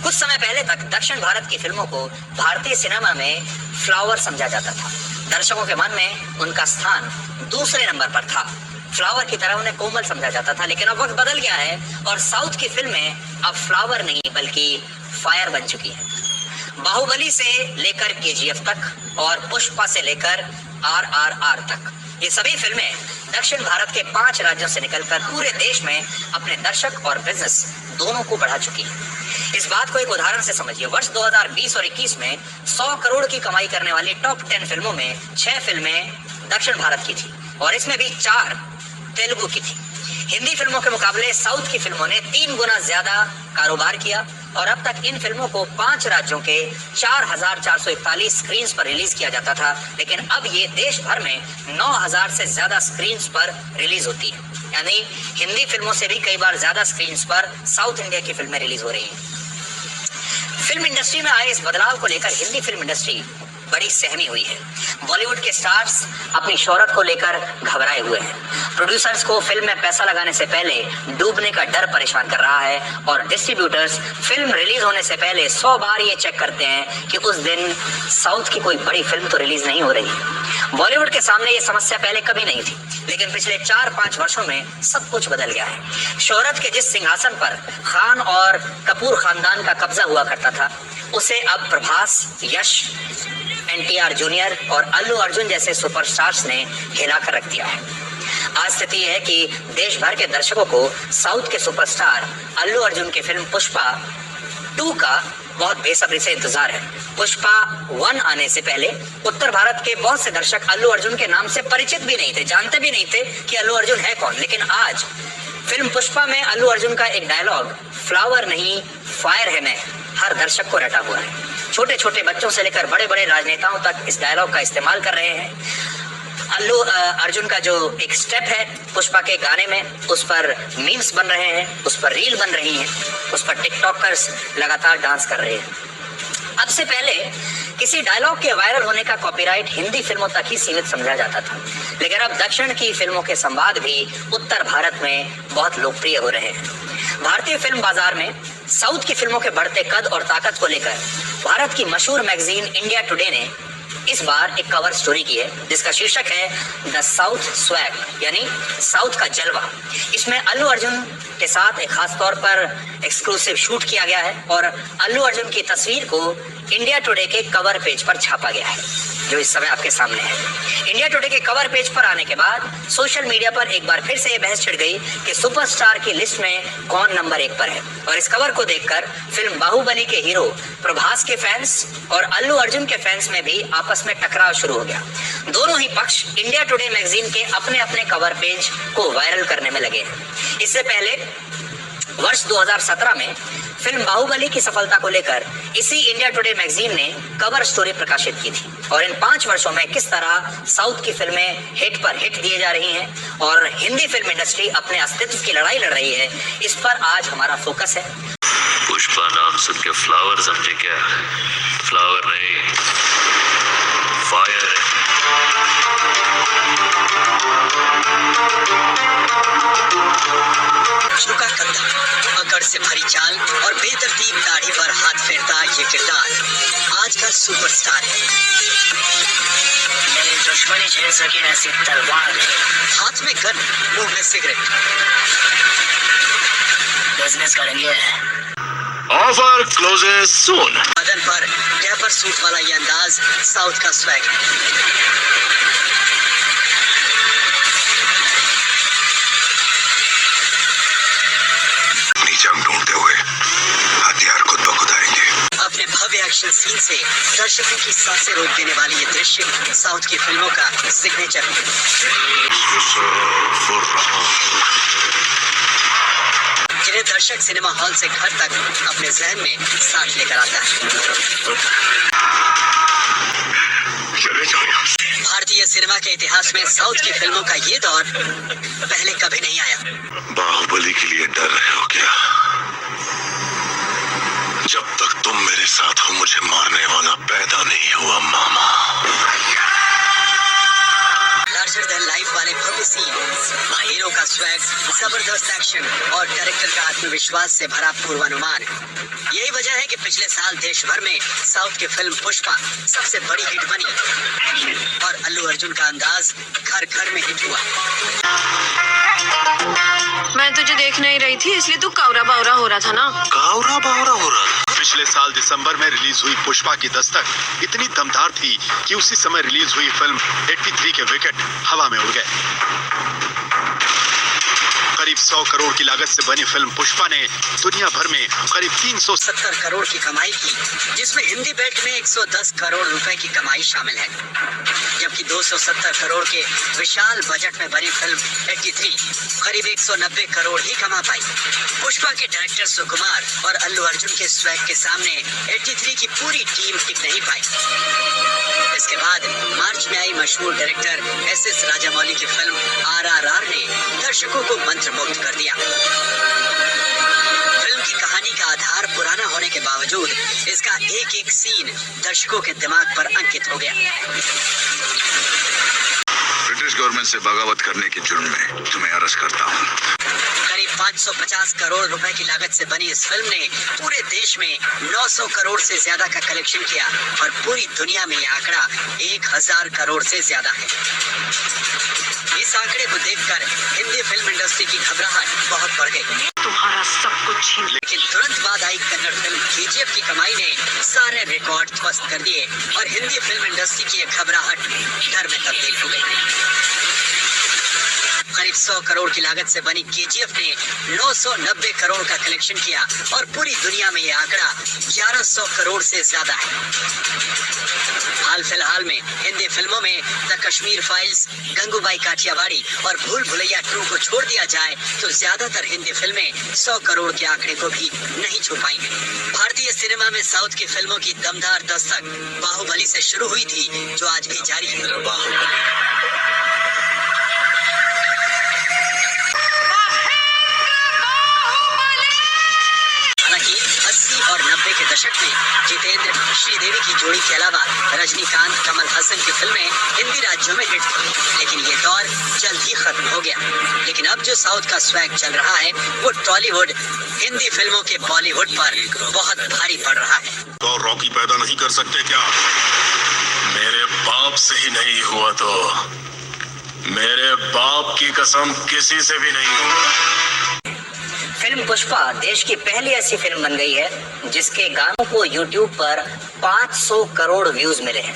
कुछ समय पहले तक दक्षिण भारत की फिल्मों को भारतीय सिनेमा में फ्लावर समझा जाता था। दर्शकों के मन में उनका स्थान दूसरे नंबर पर था। फ्लावर की तरह उन्हें कोमल समझा जाता था, लेकिन अब वक्त बदल गया है और साउथ की फिल्में अब फ्लावर नहीं बल्कि फायर बन चुकी हैं। बाहुबली से लेकर केजीएफ तक और पुष्पा से लेकर आरआरआर तक, ये सभी फिल्में दक्षिण भारत के 5 राज्यों से निकलकर पूरे देश में अपने दर्शक और बिजनेस दोनों को बढ़ा चुकी है। इस बात को एक उदाहरण से समझिए। वर्ष 2020 और 21 में 100 करोड़ की कमाई करने वाली टॉप 10 फिल्मों में 6 फिल्में दक्षिण भारत की थी और इसमें भी 4 तेलुगु की थी। हिंदी फिल्मों के मुकाबले साउथ की फिल्मों ने 3 गुना ज्यादा कारोबार किया और अब तक इन फिल्मों को 5 राज्यों के 4,441 स्क्रीन पर रिलीज किया जाता था, लेकिन अब ये देश भर में 9,000 से ज्यादा स्क्रीन पर रिलीज होती है। यानी हिंदी फिल्मों से भी कई बार ज्यादा स्क्रीन पर साउथ इंडिया की फिल्में रिलीज हो रही हैं। फिल्म इंडस्ट्री में आए इस बदलाव को लेकर हिंदी फिल्म इंडस्ट्री बड़ी सहमी हुई है। बॉलीवुड के स्टार्स अपनी शोहरत को लेकर घबराए हुए हैं। प्रोड्यूसर्स को फिल्म में पैसा लगाने से पहले डूबने का डर परेशान कर रहा है और डिस्ट्रीब्यूटर्स फिल्म रिलीज होने से पहले 100 बार ये चेक करते हैं कि उस दिन साउथ की कोई बड़ी फिल्म तो रिलीज नहीं हो रही। बॉलीवुड के सामने ये समस्या पहले कभी नहीं थी, लेकिन पिछले 4-5 वर्षों में सब कुछ बदल गया है। शोहरत के जिस सिंहासन पर खान और कपूर खानदान का कब्जा हुआ करता था, उसे अब प्रभास, यश, एनटीआर जूनियर और अल्लू अर्जुन जैसे सुपरस्टार्स ने हिलाकर रख दिया है। आज स्थिति यह है कि देश भर के दर्शकों को साउथ के सुपरस्टार अल्लू अर्जुन की फिल्म पुष्पा 2 का बहुत बेसब्री से इंतजार है। पुष्पा 1 आने से पहले उत्तर भारत के बहुत से दर्शक अल्लू अर्जुन के नाम से परिचित भी नहीं थे, जानते भी नहीं थे कि अल्लू अर्जुन है कौन। लेकिन आज फिल्म पुष्पा में अल्लू अर्जुन का एक डायलॉग "फ्लावर नहीं फायर है मैं" हर दर्शक को रटा हुआ है। छोटे छोटे बच्चों से लेकर बड़े बड़े राजनेताओं तक इस डायलॉग का इस्तेमाल कर रहे हैं। अल्लू अर्जुन का जो एक स्टेप है पुष्पा के गाने में, उस पर मीम्स बन रहे हैं, उस पर रील बन रही हैं, उस पर टिकटॉकर्स लगातार डांस कर रहे हैं। अब से पहले किसी डायलॉग के वायरल होने का कॉपीराइट हिंदी फिल्मों तक ही सीमित समझा जाता था, लेकिन अब दक्षिण की फिल्मों के संवाद भी उत्तर भारत में बहुत लोकप्रिय हो रहे हैं। भारतीय फिल्म बाजार में साउथ की फिल्मों के बढ़ते कद और ताकत को लेकर भारत की मशहूर मैगजीन इंडिया टुडे ने इस बार एक कवर स्टोरी की है, जिसका शीर्षक है द साउथ स्वैग, यानी साउथ का जलवा। इसमें अल्लू अर्जुन के साथ एक खास तौर पर एक्सक्लूसिव शूट किया गया है और अल्लू अर्जुन की तस्वीर को इंडिया टुडे के कवर पेज पर छापा गया है, जो इस समय आपके सामने है। इंडिया टुडे के कवर पेज पर आने के बाद सोशल मीडिया पर एक बार फिर से ये बहस छिड़ गई कि सुपरस्टार की लिस्ट में कौन नंबर 1 पर है। और इस कवर को देखकर फिल्म बाहुबली के हीरो प्रभास के फैंस और अल्लू अर्जुन के फैंस में भी आपस में टकराव शुरू हो गया। दोनों ही पक्ष इंडिया टुडे मैगजीन के अपने अपने कवर पेज को वायरल करने में लगे हैं। इससे पहले वर्ष 2017 में फिल्म बाहुबली की सफलता को लेकर इसी इंडिया टुडे मैगजीन ने कवर स्टोरी प्रकाशित की थी और इन 5 वर्षों में किस तरह साउथ की फिल्में हिट पर हिट दिए जा रही हैं और हिंदी फिल्म इंडस्ट्री अपने अस्तित्व की लड़ाई लड़ रही है, इस पर आज हमारा फोकस है। पुष्पा नाम सुन के फ्लावर समझे क्या? फ्लावर नहीं, फायर है। झुका कंधा, अकड़ से भरी चाल और बेतरतीब दाढ़ी पर हाथ फेरता ये किरदार आज का सुपरस्टार है। मेरे दुश्मनी झेल सके ऐसी तलवार, हाथ में गन, मुंह में सिगरेट। बिजनेस करेंगे, ऑफर क्लोजेस सून। बदन पर कैपर सूट वाला ये अंदाज साउथ का स्वैग है। जंग ढूंढते हुए हथियार खुद ब खुद आएंगे। अपने भव्य एक्शन सीन से दर्शकों की सांसें रोक देने वाली ये दृश्य साउथ की फिल्मों का सिग्नेचर है, जिन्हें दर्शक सिनेमा हॉल से घर तक अपने जहन में साथ लेकर आता है। भारतीय सिनेमा के इतिहास में साउथ की फिल्मों का ये दौर पहले कभी नहीं आया। बाहुबली के लिए डर रहे हो क्या? जब तक तुम मेरे साथ हो मुझे मारने वाला पैदा नहीं हुआ मामा। लार्जर रियल लाइफ वाले भव्य सीन, हीरो का स्वैग, जबरदस्त एक्शन और डायरेक्टर का आत्मविश्वास से भरा पूर्वानुमान। यही वजह है कि पिछले साल देश भर में साउथ की फिल्म पुष्पा सबसे बड़ी हिट बनी और अल्लू अर्जुन का अंदाज घर घर में हिट हुआ। मैं तुझे देख नहीं रही थी, इसलिए तू कावरा बावरा हो रहा था ना। कावरा बावरा हो रहा था। पिछले साल दिसंबर में रिलीज हुई पुष्पा की दस्तक इतनी दमदार थी कि उसी समय रिलीज हुई फिल्म 83 के विकेट हवा में उड़ गए। करीब 100 करोड़ की लागत से बनी फिल्म पुष्पा ने दुनिया भर में करीब 370 करोड़ की कमाई की, जिसमें हिंदी बेल्ट में 110 करोड़ रुपए की कमाई शामिल है, जबकि 270 करोड़ के विशाल बजट में बनी फिल्म 83 करीब 190 करोड़ ही कमा पाई। पुष्पा के डायरेक्टर सुकुमार और अल्लू अर्जुन के स्वैग के सामने 83 की पूरी टीम टिक नहीं पाई। इसके बाद मार्च में आई मशहूर डायरेक्टर एस राजामौली की फिल्म RRR ने दर्शकों को मंत्रमुग्ध कर दिया। फिल्म की कहानी का आधार पुराना होने के बावजूद इसका एक एक सीन दर्शकों के दिमाग पर अंकित हो गया। ब्रिटिश गवर्नमेंट से बगावत करने के जुर्म में तुम्हें अरेस्ट करता हूँ। करीब 550 करोड़ रुपए की लागत से बनी इस फिल्म ने पूरे देश में 900 करोड़ से ज्यादा का कलेक्शन किया और पूरी दुनिया में यह आंकड़ा 1000 करोड़ से ज्यादा है। इस आंकड़े को देखकर हिंदी फिल्म इंडस्ट्री की घबराहट बहुत बढ़ गई। तुम्हारा सब कुछ छीन। लेकिन तुरंत बाद आई कन्नड़ फिल्म KGF की कमाई ने सारे रिकॉर्ड ध्वस्त कर दिए और हिंदी फिल्म इंडस्ट्री की यह घबराहट डर में तब्दील हो गई। करीब 100 करोड़ की लागत से बनी KGF ने 990 करोड़ का कलेक्शन किया और पूरी दुनिया में यह आंकड़ा 1100 करोड़ से ज्यादा है। हाल फिलहाल में हिंदी फिल्मों में द कश्मीर फाइल्स, गंगूबाई काठियावाड़ी और भूल भुलैया 2 को छोड़ दिया जाए तो ज्यादातर हिंदी फिल्में 100 करोड़ के आंकड़े को भी नहीं छू पाएंगे। भारतीय सिनेमा में साउथ की फिल्मों की दमदार दस्तक बाहुबली से शुरू हुई थी, जो आज भी जारी है। हालांकि 80 और 90 के दशक में जितेंद्र, श्रीदेवी की जोड़ी के अलावा रजनीकांत, कमल हसन की फिल्में हिंदी राज्यों में हिट थी, लेकिन ये दौर जल्द ही खत्म हो गया। लेकिन अब जो साउथ का स्वैग चल रहा है वो टॉलीवुड हिंदी फिल्मों के बॉलीवुड पर बहुत भारी पड़ रहा है। तो रॉकी पैदा नहीं कर सकते क्या? मेरे बाप से ही नहीं हुआ तो मेरे बाप की कसम किसी से भी नहीं होगा। फिल्म पुष्पा देश की पहली ऐसी फिल्म बन गई है जिसके गानों को YouTube पर 500 करोड़ व्यूज मिले हैं।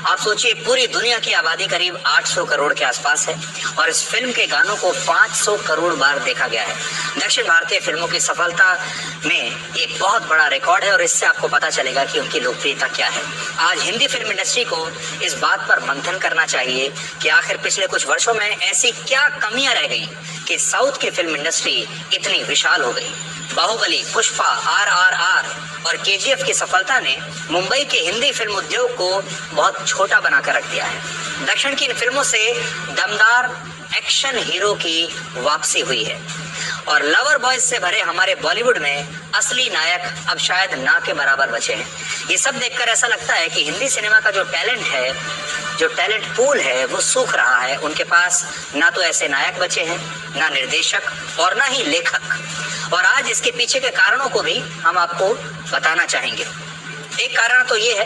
आप सोचिए, पूरी दुनिया की आबादी करीब 800 करोड़ के आसपास है और इस फिल्म के गानों को 500 करोड़ बार देखा गया है। दक्षिण भारतीय फिल्मों की सफलता में एक बहुत बड़ा रिकॉर्ड है और इससे आपको पता चलेगा कि उनकी लोकप्रियता क्या है। आज हिंदी फिल्म इंडस्ट्री को इस बात पर मंथन करना चाहिए कि आखिर पिछले कुछ वर्षों में ऐसी क्या कमियां रह गई कि साउथ की फिल्म इंडस्ट्री इतनी विशाल हो गई। बाहुबली, पुष्पा, RRR और KGF की सफलता ने मुंबई के हिंदी फिल्म उद्योग को बहुत छोटा बनाकर रख दिया है। दक्षिण की इन फिल्मों से दमदार एक्शन हीरो की वापसी हुई है और लवर बॉयज से भरे हमारे बॉलीवुड में असली नायक अब शायद ना के बराबर बचे हैं। ये सब देखकर ऐसा लगता है कि हिंदी सिनेमा का जो टैलेंट है, जो टैलेंट पूल है, वो सूख रहा है। उनके पास ना तो ऐसे नायक बचे हैं, ना निर्देशक और ना ही लेखक। और आज इसके पीछे के कारणों को भी हम आपको बताना चाहेंगे। एक कारण तो ये है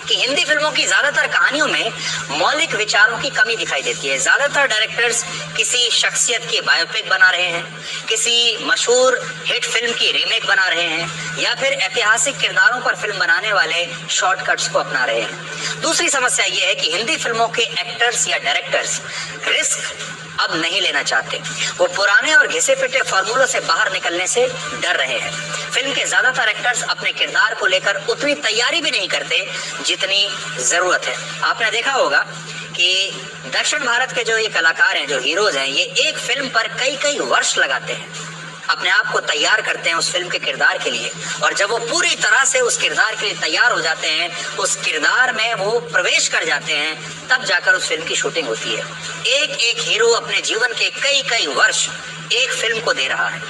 कि हिंदी फिल्मों की ज्यादातर कहानियों में मौलिक विचारों की कमी दिखाई देती है। ज्यादातर डायरेक्टर्स किसी शख्सियत की बायोपिक बना रहे हैं, किसी मशहूर हिट फिल्म की रीमेक बना रहे हैं या फिर ऐतिहासिक किरदारों पर फिल्म बनाने वाले शॉर्टकट्स को अपना रहे हैं। दूसरी समस्या ये है कि हिंदी फिल्मों के एक्टर्स या डायरेक्टर्स रिस्क अब नहीं लेना चाहते। वो पुराने और घिसे पिटे फॉर्मूलों से बाहर निकलने से डर रहे हैं। फिल्म के ज्यादातर एक्टर्स अपने किरदार को लेकर उतनी तैयारी भी नहीं करते जितनी जरूरत है। आपने देखा होगा कि दक्षिण भारत के जो ये कलाकार हैं, जो हीरोज हैं, ये एक फिल्म पर कई कई वर्ष लगाते हैं, अपने आप को तैयार करते हैं उस फिल्म के किरदार के लिए, और जब वो पूरी तरह से उस किरदार के लिए तैयार हो जाते हैं, उस किरदार में वो प्रवेश कर जाते हैं, तब जाकर उस फिल्म की शूटिंग होती है। एक एक हीरो अपने जीवन के कई कई वर्ष एक फिल्म को दे रहा है।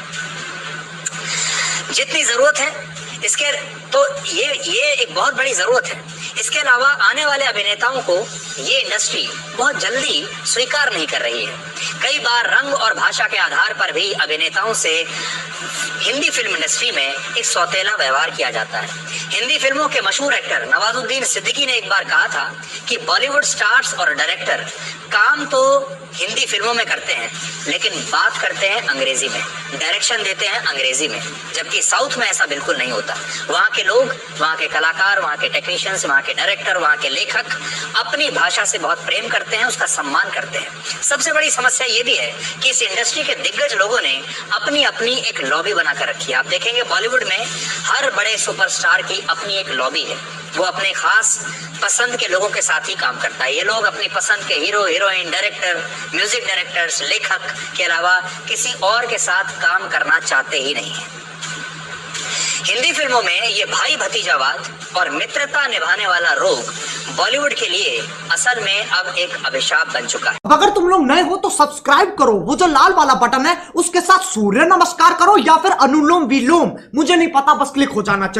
जितनी जरूरत है इसके तो ये एक बहुत बड़ी जरूरत है। इसके अलावा आने वाले अभिनेताओं को ये इंडस्ट्री बहुत जल्दी स्वीकार नहीं कर रही है। कई बार रंग और भाषा के आधार पर भी अभिनेताओं से हिंदी फिल्म इंडस्ट्री में एक सौतेला व्यवहार किया जाता है। हिंदी फिल्मों के मशहूर एक्टर नवाजुद्दीन सिद्दीकी ने एक बार कहा था कि बॉलीवुड स्टार्स और डायरेक्टर काम तो हिंदी फिल्मों में करते हैं, लेकिन बात करते हैं अंग्रेजी में, डायरेक्शन देते हैं अंग्रेजी में, जबकि साउथ में ऐसा बिल्कुल नहीं होता। वहाँ के लोग, वहाँ के कलाकार, वहाँ के टेक्नीशियंस, वहाँ के डायरेक्टर, वहाँ के लेखक अपनी भाषा से बहुत प्रेम करते हैं, उसका सम्मान करते हैं। सबसे बड़ी समस्या ये भी है कि इस इंडस्ट्री के दिग्गज लोगों ने अपनी अपनी एक लॉबी बनाकर रखी है। आप देखेंगे बॉलीवुड में हर बड़े सुपरस्टार की अपनी एक लॉबी है, वो अपने खास पसंद के लोगों के साथ ही काम करता है। ये लोग अपनी पसंद के hero, heroine, director, music directors, लेखक के अलावा किसी और के साथ काम करना चाहते ही नहीं है। हिंदी फिल्मों में ये भाई भतीजावाद और मित्रता निभाने वाला रोग बॉलीवुड के लिए असल में अब एक अभिशाप बन चुका है। अब अगर तुम लोग नए हो तो सब्सक्राइब करो, वो जो लाल वाला बटन है उसके साथ सूर्य नमस्कार करो या फिर अनुलोम विलोम, मुझे नहीं पता, बस क्लिक हो जाना चाहिए।